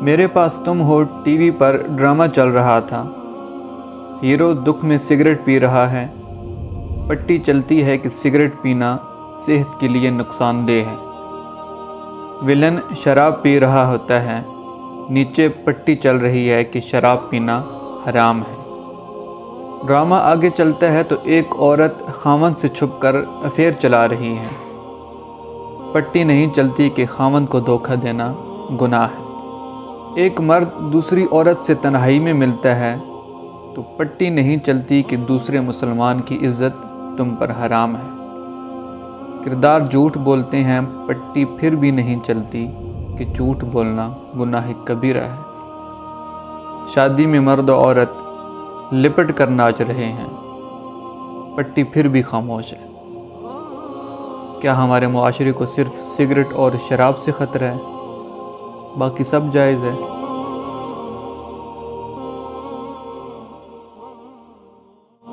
میرے پاس تم ہو T V پر drama چل رہا تھا۔ ہیرو دکھ میں سگریٹ پی رہا ہے۔ پٹی چلتی ہے کہ سگریٹ پینا صحت کے لیے نقصان دہ ہے۔ ویلن شراب پی رہا ہوتا ہے۔ نیچے پٹی چل رہی ہے کہ شراب پینا حرام ہے۔ ڈرامہ آگے چلتا ہے تو ایک عورت خاوند سے چھپ کر افیئر چلا رہی ہے۔ پٹی نہیں چلتی کہ خاوند کو دھوکہ دینا گناہ ہے۔ ایک مرد دوسری عورت سے تنہائی میں ملتا ہے تو پٹی نہیں چلتی کہ دوسرے مسلمان کی عزت تم پر حرام ہے۔ کردار جھوٹ بولتے ہیں، پٹی پھر بھی نہیں چلتی کہ جھوٹ بولنا گناہ کبیرہ ہے۔ شادی میں مرد و عورت لپٹ کر ناچ رہے ہیں، پٹی پھر بھی خاموش ہے۔ کیا ہمارے معاشرے کو صرف سگریٹ اور شراب سے خطرہ ہے؟ باقی سب جائز ہے۔